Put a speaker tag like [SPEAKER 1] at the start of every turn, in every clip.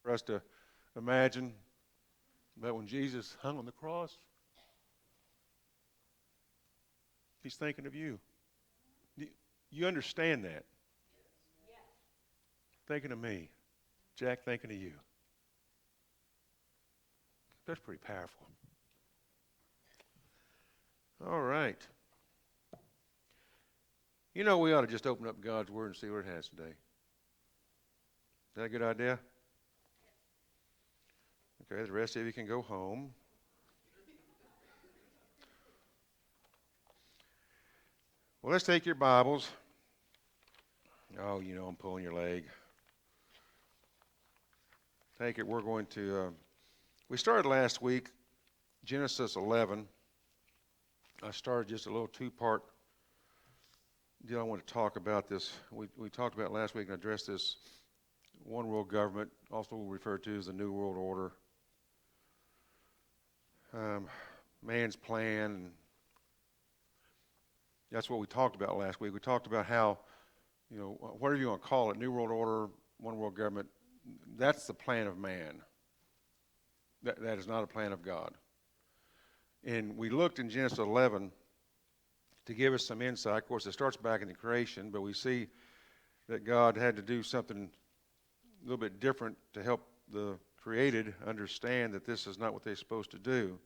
[SPEAKER 1] for us to imagine that when Jesus hung on the cross, he's thinking of you. You understand that? Thinking of me. Jack thinking of you. That's pretty powerful. All right. You know, we ought to just open up God's Word and see what it has today. Is that a good idea? Okay, the rest of you can go home. Well, let's take your Bibles. Oh, you know, I'm pulling your leg. Take it. We're going to, we started last week, Genesis 11. I started just a little two-part deal. I want to talk about this. We talked about last week and addressed this one world government, also referred to as the New World Order. Man's plan. And that's what we talked about last week. We talked about how, you know, whatever you want to call it, New World Order, one world government, that's the plan of man. That is not a plan of God. And we looked in Genesis 11 to give us some insight. Of course, it starts back in the creation, but we see that God had to do something a little bit different to help the created understand that this is not what they're supposed to do.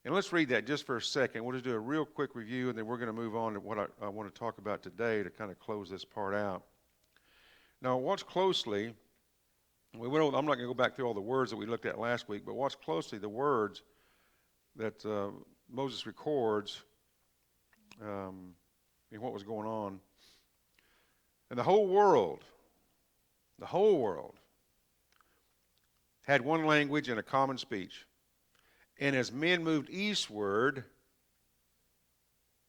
[SPEAKER 1] And let's read that just for a second. We'll just do a real quick review, and then we're going to move on to what I want to talk about today to kind of close this part out. Now, watch closely. I'm not going to go back through all the words that we looked at last week, but watch closely the words that Moses records in what was going on. And the whole world had one language and a common speech. And as men moved eastward,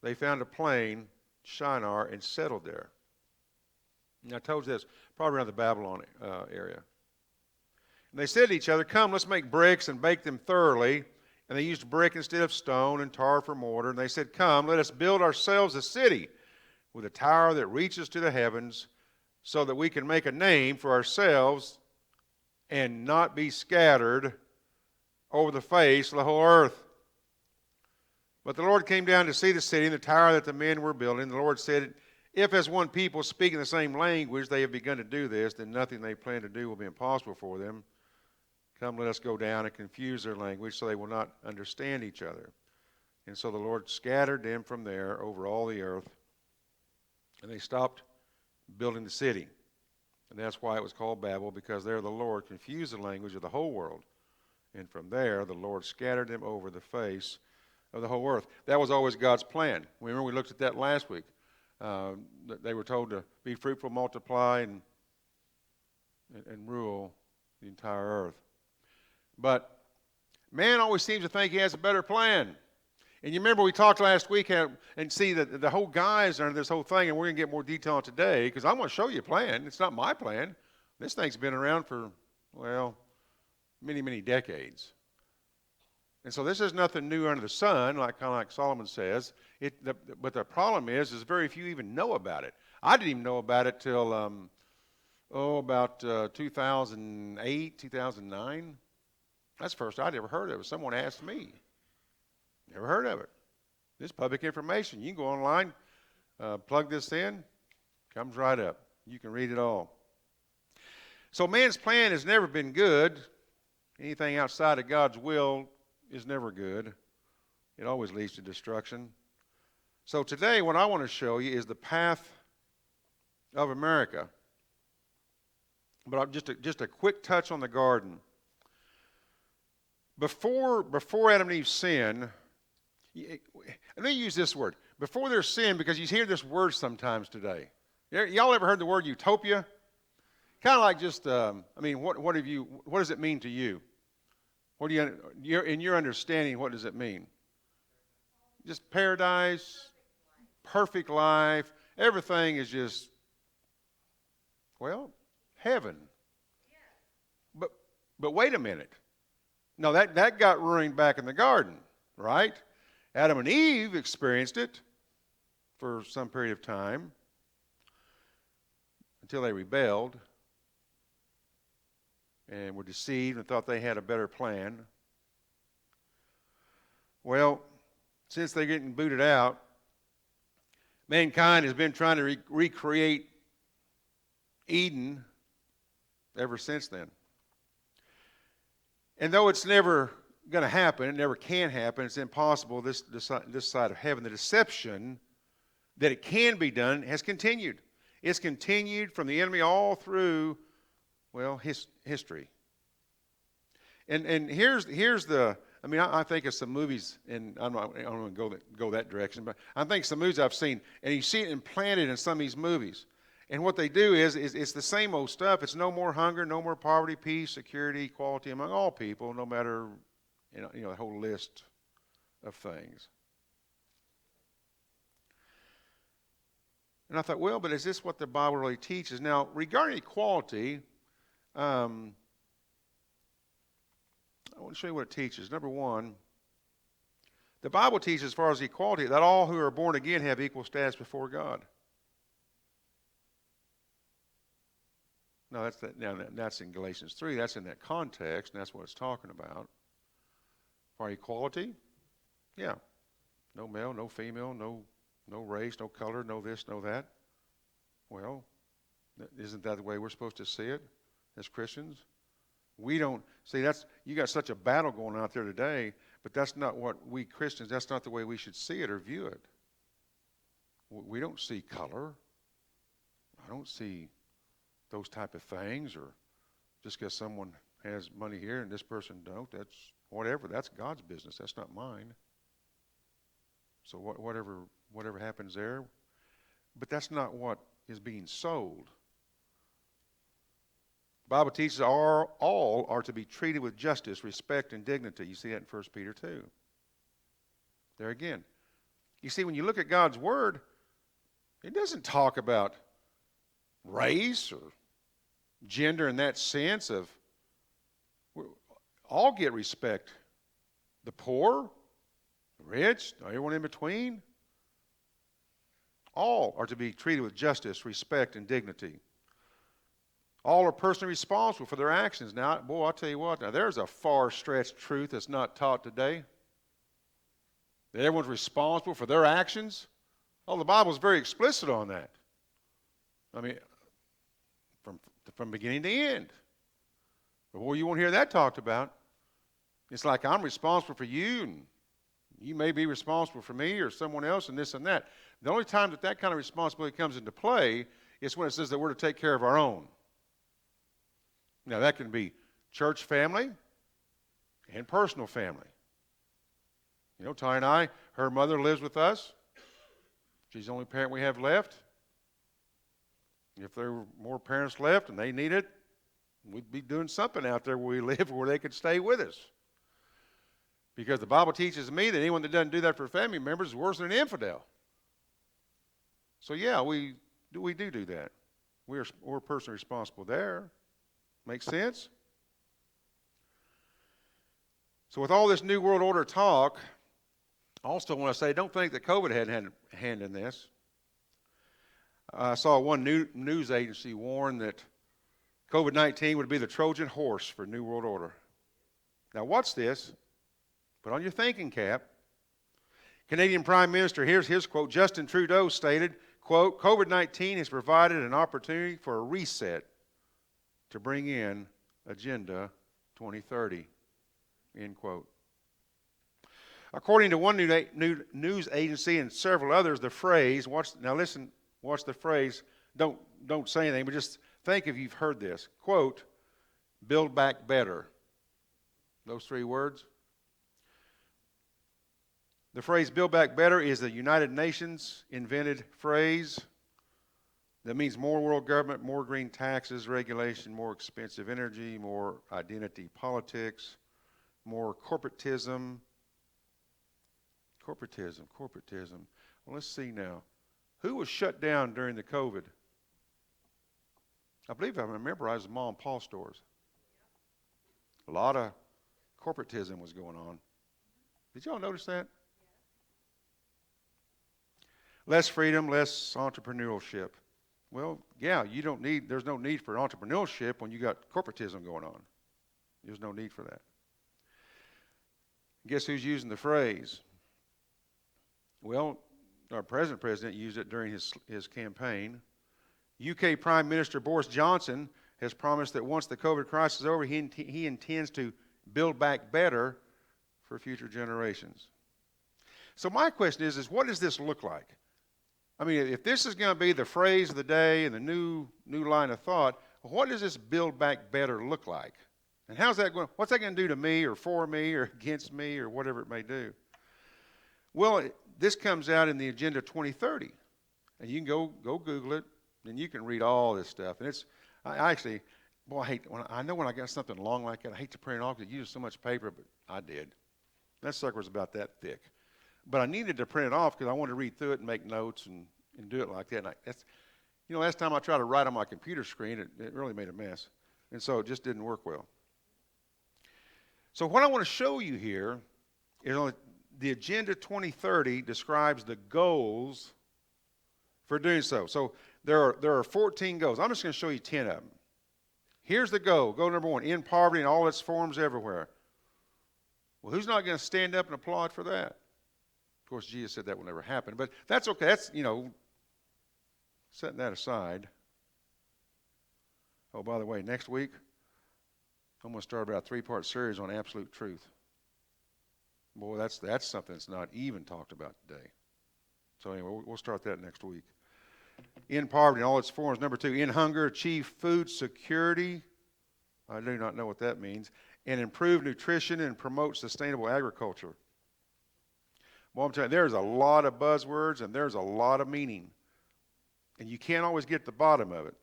[SPEAKER 1] they found a plain, Shinar, and settled there. Now, I told you this, probably around the Babylon area. And they said to each other, "Come, let's make bricks and bake them thoroughly." And they used brick instead of stone and tar for mortar. And they said, "Come, let us build ourselves a city with a tower that reaches to the heavens, so that we can make a name for ourselves and not be scattered over the face of the whole earth." But the Lord came down to see the city and the tower that the men were building. The Lord said, "If as one people speaking the same language they have begun to do this, then nothing they plan to do will be impossible for them. Come, let us go down and confuse their language so they will not understand each other." And so the Lord scattered them from there over all the earth, and they stopped building the city. And that's why it was called Babel, because there the Lord confused the language of the whole world. And from there the Lord scattered them over the face of the whole earth. That was always God's plan. Remember, we looked at that last week. They were told to be fruitful, multiply, and rule the entire earth. But man always seems to think he has a better plan. And you remember we talked last week and see that the whole guise under this whole thing, and we're going to get more detail on today, because I'm going to show you a plan. It's not my plan. This thing's been around for, well, many, many decades. And so this is nothing new under the sun, kind of like Solomon says. But the problem is very few even know about it. I didn't even know about it till, about 2008, 2009. That's the first I'd ever heard of it. Someone asked me. Never heard of it. This is public information. You can go online, plug this in, comes right up. You can read it all. So man's plan has never been good. Anything outside of God's will is never good. It always leads to destruction. So today what I want to show you is the path of America. But just a quick touch on the garden. Before Adam and Eve sinned, let me use this word. Before their sin, because you hear this word sometimes today. Y'all ever heard the word utopia? Kind of like just, what does it mean to you? In your understanding, what does it mean? Just paradise, perfect life. Everything is just, well, heaven. But wait a minute. No, that got ruined back in the garden, right? Adam and Eve experienced it for some period of time until they rebelled. and were deceived and thought they had a better plan. Well, since they're getting booted out, mankind has been trying to recreate Eden ever since then. And though it's never going to happen, it never can happen, it's impossible this side of heaven, the deception that it can be done has continued. It's continued from the enemy all through, well, history. And here's the, I mean, I think of some movies, and I don't want to go that direction, but I think some movies I've seen, and you see it implanted in some of these movies. And what they do is it's the same old stuff. It's no more hunger, no more poverty, peace, security, equality among all people, no matter, the whole list of things. And I thought, well, but is this what the Bible really teaches? Now, regarding equality, I want to show you what it teaches. Number one, the Bible teaches, as far as equality, that all who are born again have equal status before God. No, that's in Galatians 3. That's in that context, and that's what it's talking about. For equality, yeah. No male, no female, no race, no color, no this, no that. Well, isn't that the way we're supposed to see it as Christians? We don't see you got such a battle going out there today, but that's not what we Christians, that's not the way we should see it or view it. We don't see color. I don't see those type of things, or just because someone has money here and this person don't, that's whatever. That's God's business. That's not mine. So whatever happens there, but that's not what is being sold. The Bible teaches all are to be treated with justice, respect, and dignity. You see that in 1 Peter 2. There again. You see, when you look at God's Word, it doesn't talk about race or gender in that sense of all get respect. The poor, the rich, everyone in between. All are to be treated with justice, respect, and dignity. All are personally responsible for their actions. Now, boy, I'll tell you what, now there's a far-stretched truth that's not taught today. That everyone's responsible for their actions. Oh, the Bible's very explicit on that. I mean, from beginning to end. But boy, you won't hear that talked about. It's like I'm responsible for you, and you may be responsible for me or someone else and this and that. The only time that kind of responsibility comes into play is when it says that we're to take care of our own. Now, that can be church family and personal family. You know, Ty and I, her mother lives with us. She's the only parent we have left. If there were more parents left and they need it, we'd be doing something out there where we live where they could stay with us. Because the Bible teaches me that anyone that doesn't do that for family members is worse than an infidel. So yeah, we do that. We're personally responsible there. Makes sense? So with all this New World Order talk, I also want to say, don't think that COVID had a hand in this. I saw one news agency warn that COVID-19 would be the Trojan horse for New World Order. Now watch this. Put on your thinking cap. Canadian Prime Minister, here's his quote, Justin Trudeau stated, quote, COVID-19 has provided an opportunity for a reset to bring in Agenda 2030, end quote. According to one news agency and several others, the phrase, watch the phrase, don't say anything, but just think if you've heard this, quote, build back better. Those three words. The phrase build back better is the United Nations invented phrase that means more world government, more green taxes, regulation, more expensive energy, more identity politics, more corporatism. Corporatism. Well, let's see now. Who was shut down during the COVID? I believe I remember I was mom and pa stores. A lot of corporatism was going on. Did y'all notice that? Less freedom, less entrepreneurship. Well, yeah, there's no need for entrepreneurship when you got corporatism going on. There's no need for that. Guess who's using the phrase? Well, our present president used it during his campaign. UK Prime Minister Boris Johnson has promised that once the COVID crisis is over, he intends to build back better for future generations. So my question is what does this look like? I mean, if this is going to be the phrase of the day and the new line of thought, what does this build back better look like? And what's that going to do to me or for me or against me or whatever it may do? Well, this comes out in the Agenda 2030. And you can go Google it, and you can read all this stuff. And I actually, I know when I got something long like that, I hate to print it off because it uses so much paper, but I did. That sucker was about that thick. But I needed to print it off because I wanted to read through it and make notes and do it like that. And last time I tried to write on my computer screen, it really made a mess. And so it just didn't work well. So what I want to show you here is the Agenda 2030 describes the goals for doing so. So there are 14 goals. I'm just going to show you 10 of them. Here's the goal. Goal number 1, end poverty in all its forms everywhere. Well, who's not going to stand up and applaud for that? Of course, Jesus said that will never happen, but that's okay. That's, setting that aside. Oh, by the way, next week, I'm going to start about a 3-part series on absolute truth. Boy, that's something that's not even talked about today. So anyway, we'll start that next week. End poverty in all its forms. Number 2, end hunger, achieve food security. I do not know what that means. And improve nutrition and promote sustainable agriculture. Well, I'm telling you, there's a lot of buzzwords and there's a lot of meaning. And you can't always get to the bottom of it.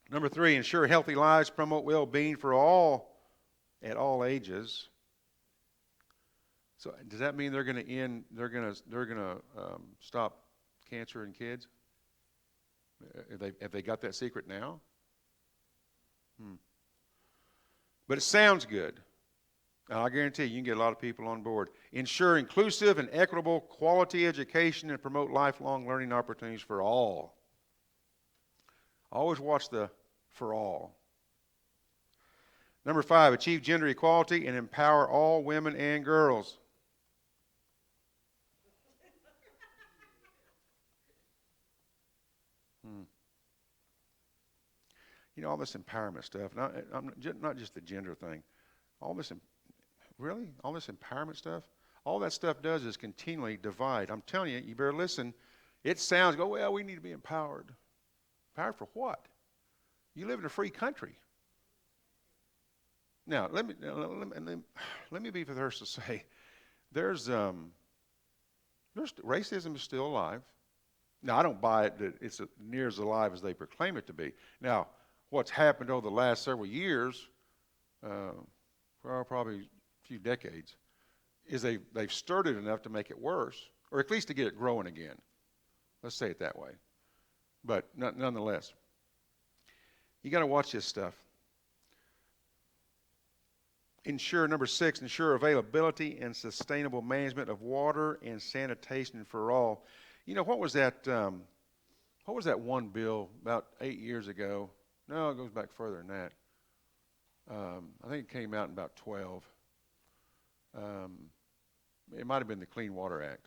[SPEAKER 1] Number 3, ensure healthy lives, promote well-being for all at all ages. So does that mean they're going to stop cancer in kids? Have they got that secret now? But it sounds good. And I guarantee you can get a lot of people on board. Ensure inclusive and equitable quality education and promote lifelong learning opportunities for all. Always watch the for all. Number 5, achieve gender equality and empower all women and girls. All this empowerment stuff, not just the gender thing, all this empowerment stuff, all that stuff does is continually divide. I'm telling you, you better listen. It sounds, well, we need to be empowered. Empowered for what? You live in a free country. Now, let me be the first to say, there's racism is still alive. Now, I don't buy it that it's near as alive as they proclaim it to be. Now, what's happened over the last several years, probably a few decades, is they've stirred it enough to make it worse, or at least to get it growing again. Let's say it that way. But nonetheless, you got to watch this stuff. Number 6, ensure availability and sustainable management of water and sanitation for all. What was that? What was that one bill about 8 years ago? No, it goes back further than that. I think it came out in about 12. It might have been the Clean Water Act.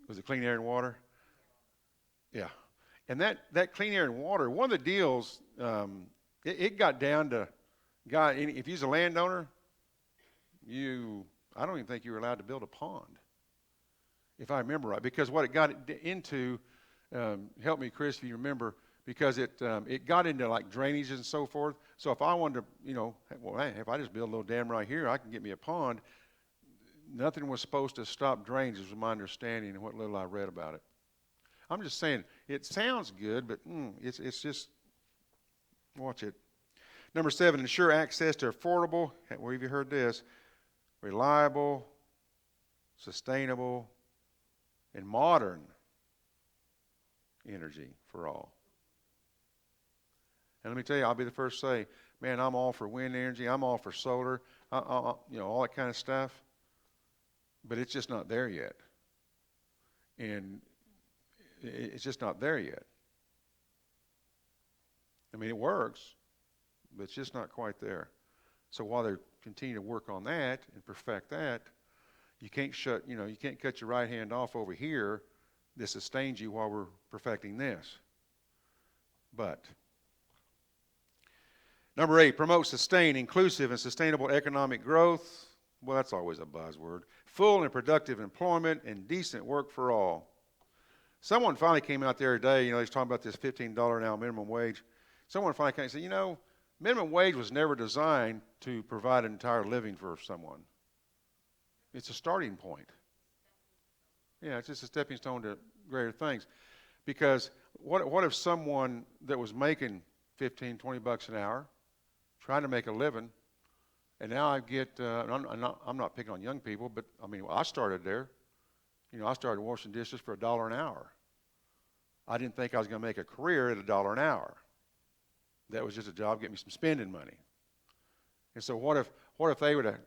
[SPEAKER 1] Was it Clean Air and Water? Yeah. And that Clean Air and Water, one of the deals, it got down to, if you're a landowner, I don't even think you were allowed to build a pond, if I remember right. Because what it got into, help me, Chris, if you remember, because it got into like drainage and so forth. So if I wanted to, if I just build a little dam right here, I can get me a pond. Nothing was supposed to stop drainage, was my understanding and what little I read about it. I'm just saying, it sounds good, but it's just, watch it. Number 7, ensure access to affordable, where have you heard this, reliable, sustainable, and modern energy for all. And let me tell you, I'll be the first to say, man, I'm all for wind energy. I'm all for solar, all that kind of stuff. But it's just not there yet. And it's just not there yet. I mean, it works, but it's just not quite there. So while they continue to work on that and perfect that, you can't you can't cut your right hand off over here that sustains you while we're perfecting this. But number 8, promote sustained, inclusive, and sustainable economic growth. Well, that's always a buzzword. Full and productive employment and decent work for all. Someone finally came out there today, they was talking about this $15 an hour minimum wage. Someone finally came and said, minimum wage was never designed to provide an entire living for someone. It's a starting point. Yeah, it's just a stepping stone to greater things. Because what if someone that was making $15, $20 an hour, trying to make a living, and now I get, I'm not picking on young people, but I started there. I started washing dishes for $1 an hour. I didn't think I was going to make a career at $1 an hour. That was just a job, get me some spending money. And so what if they would have,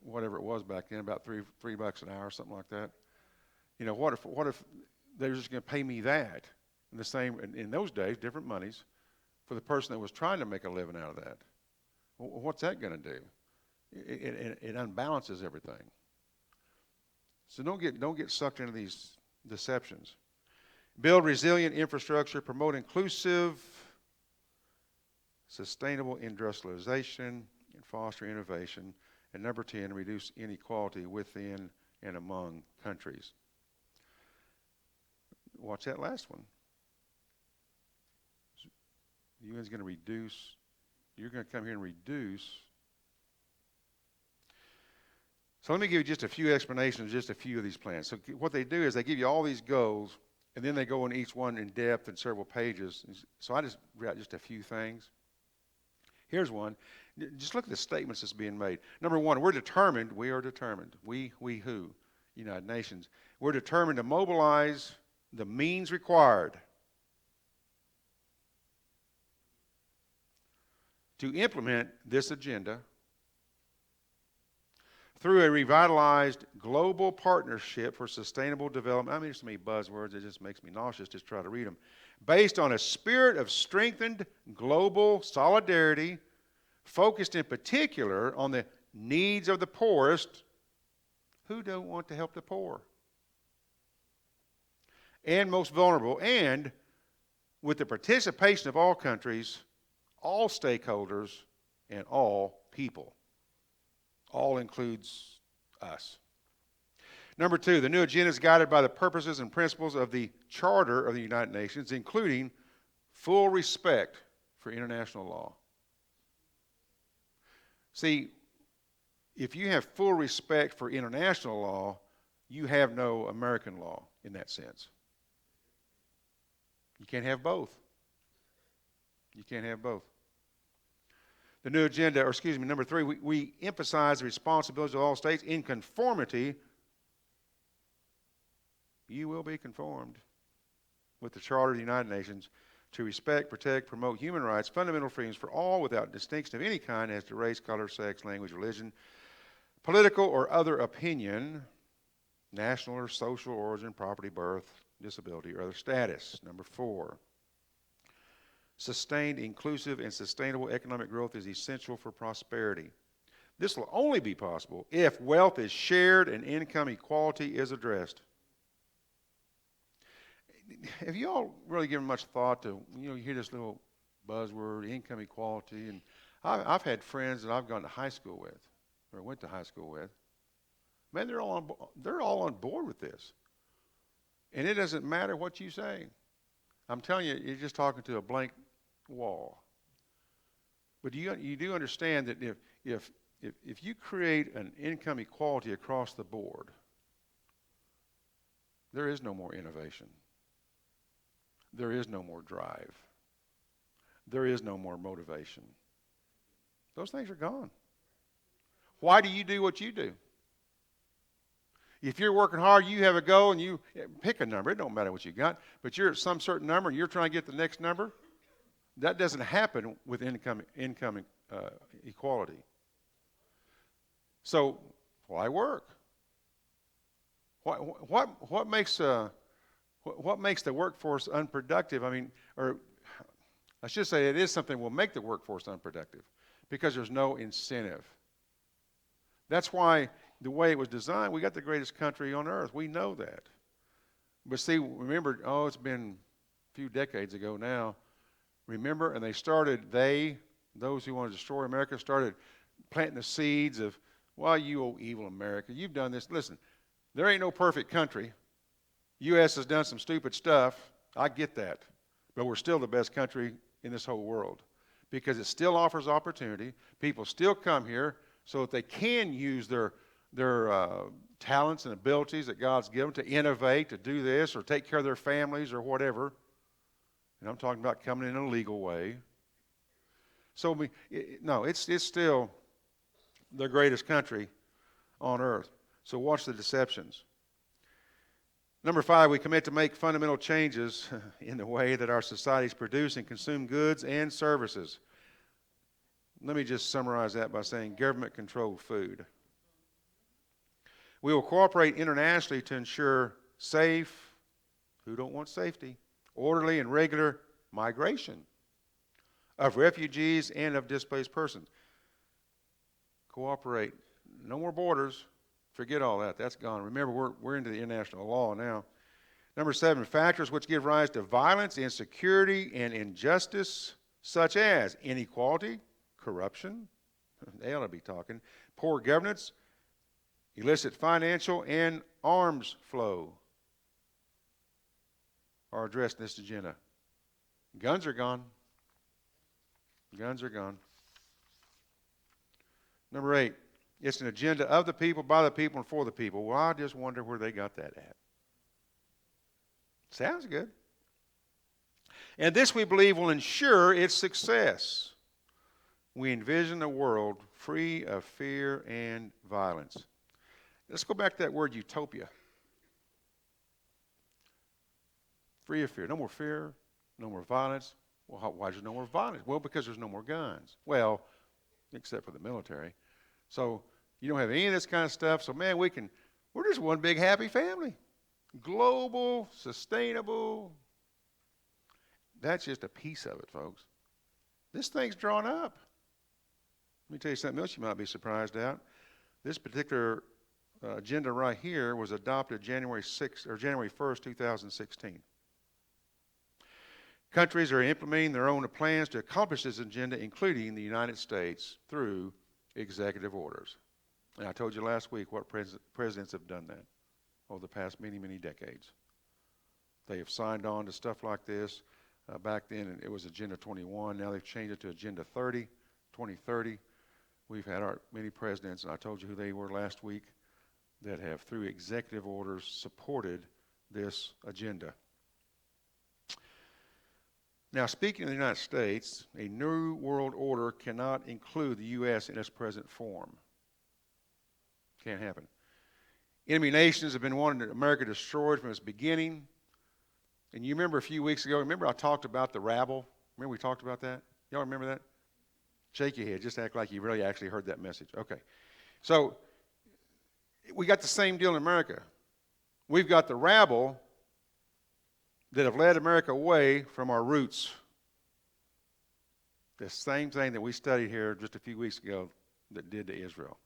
[SPEAKER 1] whatever it was back then, about $3 an hour, something like that. What if they were just going to pay me that? And the same in those days, different monies, for the person that was trying to make a living out of that. What's that going to do? It unbalances everything. So don't get sucked into these deceptions. Build resilient infrastructure, promote inclusive, sustainable industrialization, and foster innovation. And number 10, reduce inequality within and among countries. Watch that last one. The UN's going to reduce, you're going to come here and reduce. So let me give you just a few explanations of just a few of these plans. So what they do is they give you all these goals, and then they go in each one in depth in several pages. So I just got just a few things. Here's one. Just look at the statements that's being made. Number 1, we are determined. We who? United Nations. We're determined to mobilize the means required to implement this agenda through a revitalized global partnership for sustainable development. There's so many buzzwords, it just makes me nauseous just try to read them. Based on a spirit of strengthened global solidarity, focused in particular on the needs of the poorest. Who don't want to help the poor? And most vulnerable, and with the participation of all countries, all stakeholders, and all people. All includes us. Number 2, the new agenda is guided by the purposes and principles of the Charter of the United Nations, including full respect for international law. See, if you have full respect for international law, you have no American law in that sense. You can't have both. You can't have both. The new agenda, number 3, we emphasize the responsibilities of all states in conformity. You will be conformed with the Charter of the United Nations to respect, protect, promote human rights, fundamental freedoms for all without distinction of any kind as to race, color, sex, language, religion, political or other opinion, national or social origin, property, birth, disability, or other status. Number 4. Sustained, inclusive, and sustainable economic growth is essential for prosperity. This will only be possible if wealth is shared and income equality is addressed. Have you all really given much thought to, you hear this little buzzword, income equality, and I've had friends that I've gone to high school with, or went to high school with. Man, they're all on board with this. And it doesn't matter what you say. I'm telling you, you're just talking to a blank wall. But you do understand that if you create an income equality across the board, there is no more innovation. There is no more drive. There is no more motivation. Those things are gone. Why do you do what you do? If you're working hard, you have a goal, and you pick a number. It don't matter what you got, but you're at some certain number, and you're trying to get the next number. That doesn't happen with income equality. So why work? What makes the workforce unproductive? I should say it is something that will make the workforce unproductive because there's no incentive. That's why the way it was designed, we got the greatest country on earth. We know that. But see, remember, it's been a few decades ago now. Remember, and those who want to destroy America, started planting the seeds of, well, you old evil America, you've done this. Listen, there ain't no perfect country. U.S. has done some stupid stuff. I get that. But we're still the best country in this whole world because it still offers opportunity. People still come here so that they can use their talents and abilities that God's given to innovate, to do this, or take care of their families or whatever. And I'm talking about coming in a legal way. So, it's still the greatest country on earth. So watch the deceptions. Number 5, we commit to make fundamental changes in the way that our societies produce and consume goods and services. Let me just summarize that by saying government-controlled food. We will cooperate internationally to ensure safe, who don't want safety, orderly and regular migration of refugees and of displaced persons. Cooperate. No more borders. Forget all that. That's gone. Remember, we're into the international law now. Number 7, factors which give rise to violence, insecurity, and injustice, such as inequality, corruption, they ought to be talking, poor governance, illicit financial, and arms flow are addressed in this agenda. Guns are gone. Guns are gone. Number 8, it's an agenda of the people, by the people, and for the people. Well, I just wonder where they got that at. Sounds good. And this, we believe, will ensure its success. We envision a world free of fear and violence. Let's go back to that word utopia. Free of fear. No more fear, no more violence. Well, why is there no more violence? Well, because there's no more guns. Well, except for the military. So you don't have any of this kind of stuff. So, man, we're just one big happy family. Global, sustainable. That's just a piece of it, folks. This thing's drawn up. Let me tell you something else you might be surprised at. This particular agenda right here was adopted January 1st, 2016. Countries are implementing their own plans to accomplish this agenda, including the United States, through executive orders. And I told you last week what presidents have done that over the past many, many decades. They have signed on to stuff like this. Back then, it was Agenda 21. Now they've changed it to Agenda 2030. We've had many presidents, and I told you who they were last week, that have, through executive orders, supported this agenda. Now, speaking of the United States, a new world order cannot include the U.S. in its present form. Can't happen. Enemy nations have been wanting America destroyed from its beginning. And you remember a few weeks ago, I talked about the rabble? Remember we talked about that? Y'all remember that? Shake your head. Just act like you really actually heard that message. Okay. So, we got the same deal in America. We've got the rabble that have led America away from our roots. The same thing that we studied here just a few weeks ago that did to Israel.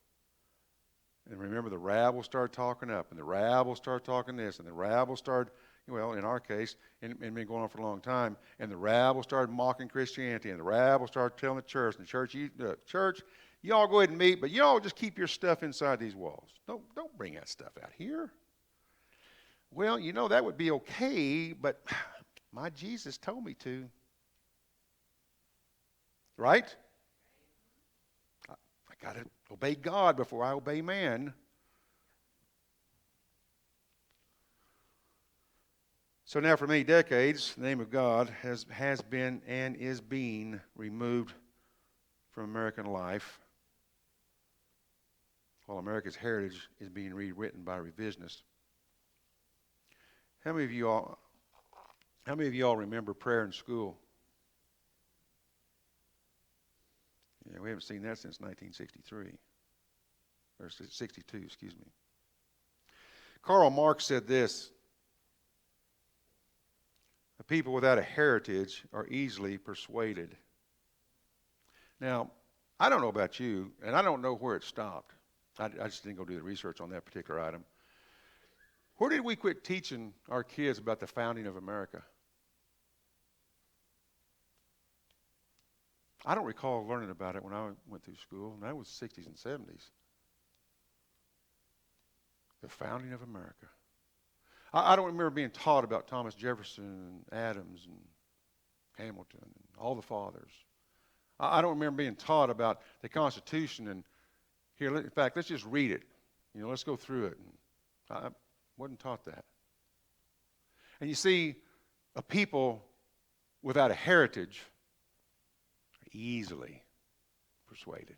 [SPEAKER 1] And remember, the rabble started talking up, and the rabble started talking this, and the rabble started, well, in our case, and been going on for a long time, and the rabble started mocking Christianity, and the rabble started telling the church, and the church, you all go ahead and meet, but you all just keep your stuff inside these walls. Don't bring that stuff out here. Well, that would be okay, but my Jesus told me to. Right? I got to obey God before I obey man. So now for many decades, the name of God has been and is being removed from American life, while America's heritage is being rewritten by revisionists. How many of you all remember prayer in school? Yeah, we haven't seen that since 1963. Or 62, excuse me. Karl Marx said this: people without a heritage are easily persuaded. Now, I don't know about you, and I don't know where it stopped. I just didn't go do the research on that particular item. Where did we quit teaching our kids about the founding of America? I don't recall learning about it when I went through school, and that was the 60s and 70s. The founding of America. I don't remember being taught about Thomas Jefferson and Adams and Hamilton and all the fathers. I don't remember being taught about the Constitution and here, in fact, let's just read it. Let's go through it. And I wasn't taught that. And you see, a people without a heritage are easily persuaded.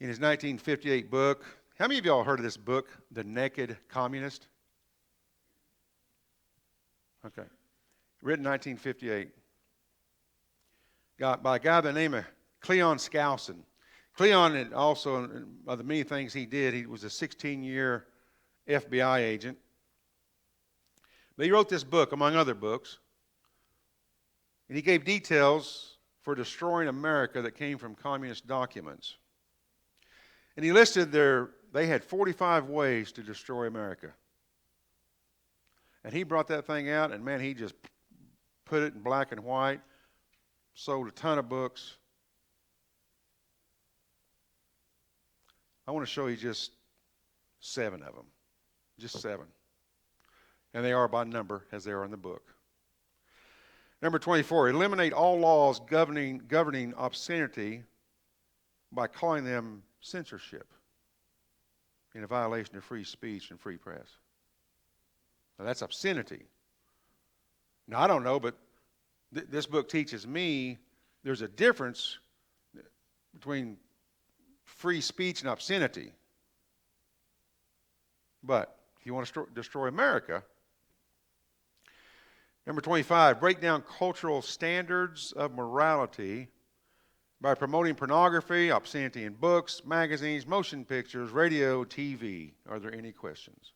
[SPEAKER 1] In his 1958 book, how many of y'all heard of this book, The Naked Communist? Okay. Written 1958. By a guy by the name of Cleon Skousen. Cleon, also, of the many things he did, he was a 16-year FBI agent. But he wrote this book, among other books, and he gave details for destroying America that came from communist documents. And he listed they had 45 ways to destroy America. And he brought that thing out, and man, he just put it in black and white, sold a ton of books. I want to show you just 7 of them. Just 7. And they are by number, as they are in the book. Number 24, eliminate all laws governing obscenity by calling them censorship in a violation of free speech and free press. Now that's obscenity. Now I don't know, but this book teaches me there's a difference between free speech and obscenity. But if you want to destroy America, number 25, break down cultural standards of morality by promoting pornography, obscenity in books, magazines, motion pictures, radio, TV. Are there any questions?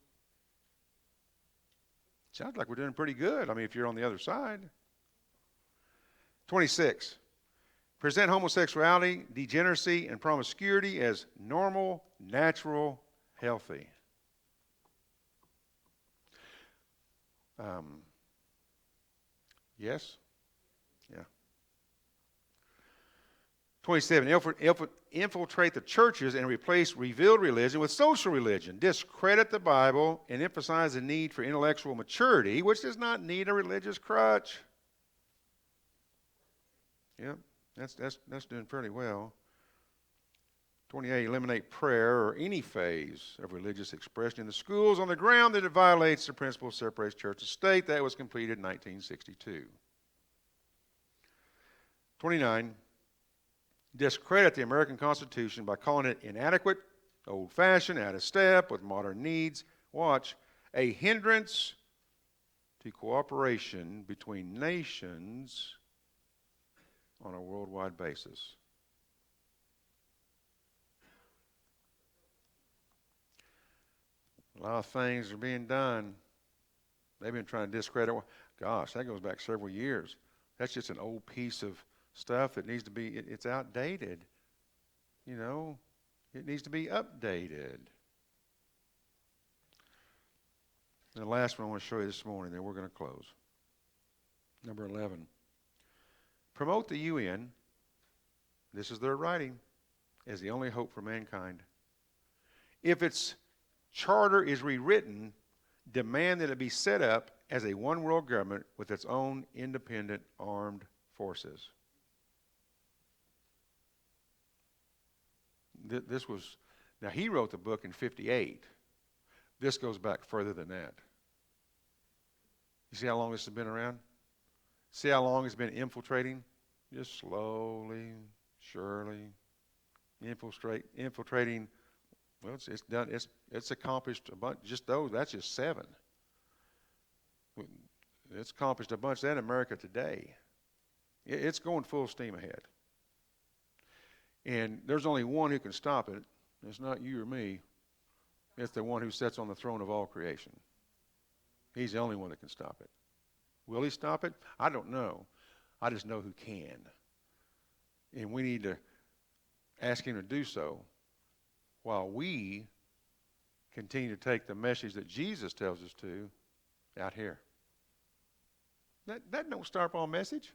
[SPEAKER 1] Sounds like we're doing pretty good. I mean, if you're on the other side. 26. Present homosexuality, degeneracy, and promiscuity as normal, natural, healthy. Yes? Yeah. 27. Infiltrate the churches and replace revealed religion with social religion. Discredit the Bible and emphasize the need for intellectual maturity, which does not need a religious crutch. Yeah, that's doing fairly well. 28. Eliminate prayer or any phase of religious expression in the schools on the ground that it violates the principle of separates church and state. That was completed in 1962. 29. Discredit the American Constitution by calling it inadequate, old-fashioned, out of step with modern needs. Watch, a hindrance to cooperation between nations on a worldwide basis. A lot of things are being done. They've been trying to discredit. Gosh, that goes back several years. That's just an old piece of stuff that needs to be, it's outdated. It needs to be updated. And the last one I want to show you this morning, then we're going to close. Number 11. Promote the UN, this is their writing, as the only hope for mankind. If its charter is rewritten, demand that it be set up as a one-world government with its own independent armed forces. Now he wrote the book in 58. This goes back further than that. You see how long this has been around? See how long it's been infiltrating? Just slowly, surely, infiltrating. Well, it's done. It's accomplished a bunch. Just those. That's just 7. It's accomplished a bunch of that in America today. It's going full steam ahead. And there's only one who can stop it. It's not you or me. It's the one who sits on the throne of all creation. He's the only one that can stop it. Will he stop it? I don't know. I just know who can. And we need to ask him to do so while we continue to take the message that Jesus tells us to out here. That don't stop our message.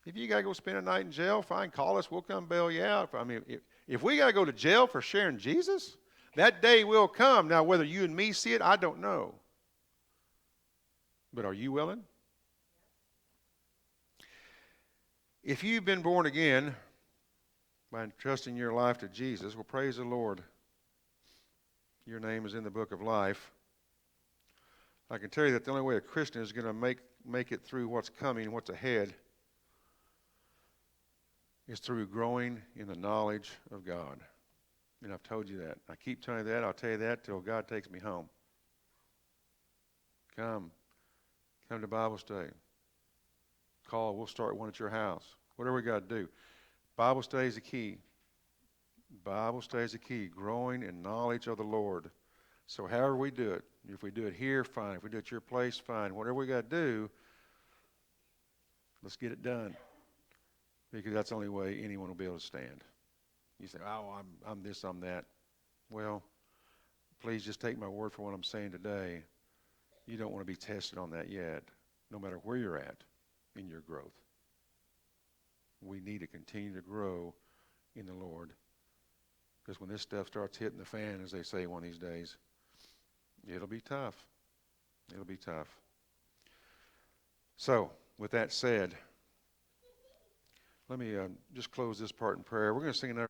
[SPEAKER 1] If you got to go spend a night in jail, fine, call us. We'll come bail you out. I mean, if we got to go to jail for sharing Jesus, that day will come. Now, whether you and me see it, I don't know. But are you willing? If you've been born again by entrusting your life to Jesus, well, praise the Lord. Your name is in the book of life. I can tell you that the only way a Christian is going to make it through what's coming, what's ahead, is through growing in the knowledge of God. And I've told you that. I keep telling you that. I'll tell you that till God takes me home. Come to Bible study. Call. We'll start one at your house. Whatever we got to do. Bible study is the key. Bible study is the key. Growing in knowledge of the Lord. So however we do it, if we do it here, fine. If we do it at your place, fine. Whatever we got to do, let's get it done. Because that's the only way anyone will be able to stand. You say, oh, I'm this, I'm that. Well, please just take my word for what I'm saying today. You don't want to be tested on that yet, no matter where you're at in your growth. We need to continue to grow in the Lord. Because when this stuff starts hitting the fan, as they say one of these days, it'll be tough. It'll be tough. So, with that said, let me just close this part in prayer. We're going to sing another.